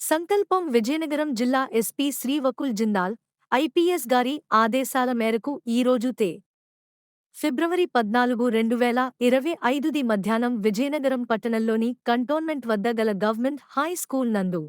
సంకల్పం విజయనగరం జిల్లా SP Shri Vakul Jindal IPS గారి ఆదేశాల మేరకు ఈరోజు ఫిబ్రవరి 14, 2025 మధ్యాహ్నం విజయనగరం పట్టణంలోని కంటోన్మెంట్ వద్ద గల గవర్నమెంట్ హై స్కూల్ నందు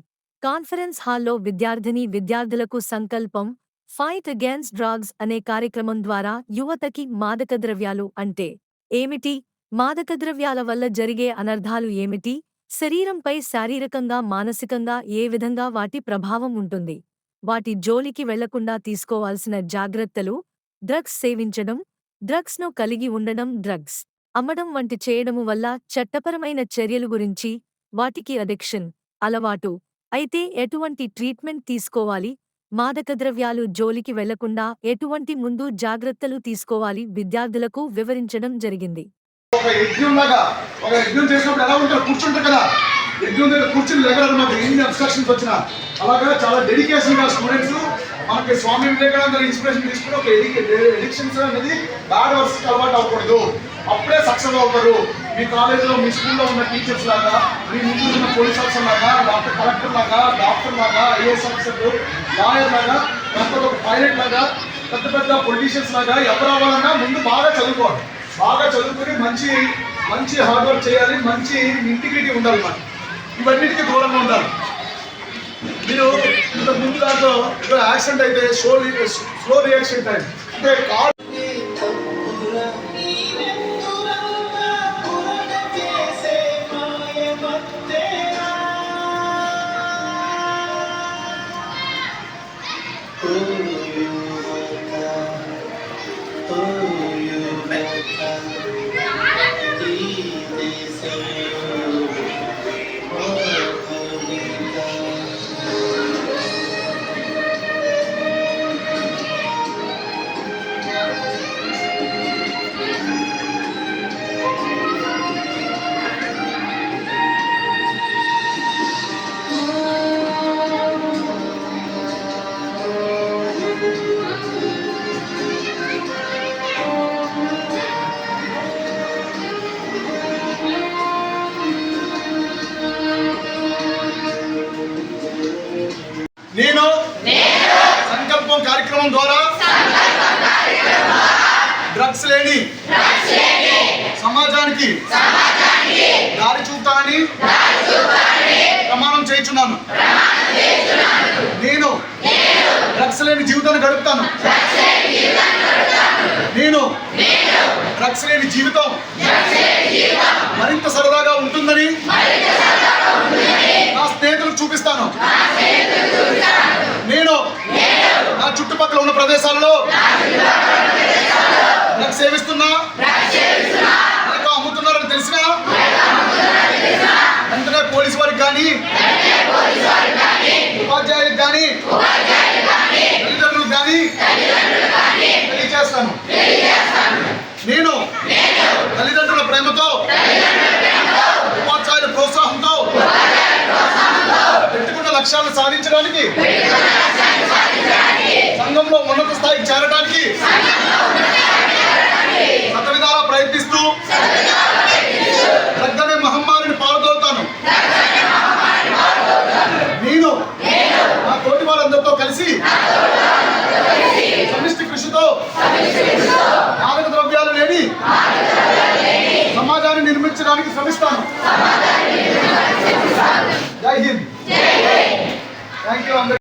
కాన్ఫరెన్స్ హాల్లో విద్యార్థులకు సంకల్పం ఫైట్ అగేన్స్ట్ డ్రగ్స్ అనే కార్యక్రమం ద్వారా యువతకి మాదకద్రవ్యాలు అంటే ఏమిటి, మాదకద్రవ్యాల వల్ల జరిగే అనర్థాలు ఏమిటి, శరీరంపై శారీరకంగా మానసికంగా ఏ విధంగా వాటి ప్రభావం ఉంటుంది, వాటి జోలికి వెళ్లకుండా తీసుకోవాల్సిన జాగ్రత్తలు, డ్రగ్స్ సేవించడం, డ్రగ్స్ ను కలిగి ఉండడం, డ్రగ్స్ అమ్మడం వంటి చేయడము వల్ల చట్టపరమైన చర్యలు గురించి, వాటికి అడిక్షన్ అలవాటు అయితే ఎటువంటి ట్రీట్మెంట్ తీసుకోవాలి, మాదకద్రవ్యాలు జోలికి వెళ్లకుండా ఎటువంటి ముందు జాగ్రత్తలు తీసుకోవాలి విద్యార్థులకు వివరించడం జరిగింది. ఒక యజ్ఞం చేసినప్పుడు ఎలా ఉంటారు, కూర్చుంటారు కదా, యజ్ఞం దగ్గర కూర్చుని లేగలన్నమాట. ఎన్ని అబ్స్ట్రక్షన్స్ వచ్చినా అలాగా చాలా డెడికేషన్ గా స్టూడెంట్స్ మనకి స్వామి వివేకానంద ఇన్స్పిరేషన్ తీసుకుని ఒక ఎడిక్షన్స్ అనేది బ్యాడ్ వర్క్స్ అలవాటు అవ్వకూడదు. అప్పుడే సక్సెస్ అవుతారు. మీ కాలేజీలో మీ స్కూల్లో ఉన్న టీచర్స్ లాగా, మీ ముందు ఉన్న పోలీస్ ఆఫీసర్ లాగా, కలెక్టర్ లాగా, డాక్టర్ లాగా, ఐఏఎస్ ఆఫీసర్, లాయర్ లాగా, లేకపోతే ఒక పైలట్ లాగా, పెద్ద పెద్ద పొలిటీషియన్స్ లాగా ఎవరు అవ్వాలన్నా ముందు బాగా చదువుకోవాలి. బాగా చదువుకుని మంచి హార్డ్ వర్క్ చేయాలి, మంచి ఇంటిగ్రిటీ ఉండాలి. మనం ఇవన్నిటికీ దూరంగా ఉండాలి. మీరు ఇంత ముందు దాంట్లో యాక్సిడెంట్ అయితే స్లో రియాక్షన్ టైం అంటే కాల్ నేను సంకల్పం కార్యక్రమం ద్వారా డ్రగ్స్ లేని సమాజానికి దారి చూపుతానని ప్రమాణం చేయించున్నాను. నేను డ్రగ్స్ లేని జీవితాన్ని గడుపుతాను. నేను డ్రగ్స్ లేని జీవితం మరింత సరదాగా ఉంటుందని నా స్నేహితులకు చూపిస్తాను. నేను నా చుట్టుపక్కల ఉన్న ప్రదేశాల్లో డ్రగ్స్ సేవిస్తున్నా, లేక అమ్ముతున్నారని తెలిసినా వెంటనే పోలీసు వారికి కానీ, ఉపాధ్యాయులకు కానీ, తల్లిదండ్రులకు కానీ తెలియజేస్తాను. నేను తల్లిదండ్రుల ప్రేమతో, ఉపాధ్యాయుల ప్రోత్సాహంతో పెట్టుకున్న లక్ష్యాలను సాధించడానికి, సంఘంలో ఉన్నత స్థాయికి చేరడానికి శతవిధాలా ప్రయత్నిస్తూ డ్రగ్ అనే మహమ్మారిని పాల్గొతాను. నేను నా తోటి వారందరితో కలిసి సమిష్టి కృషితో మాదక ద్రవ్యాలు లేని సమాజాన్ని నిర్మించడానికి శ్రమిస్తాను.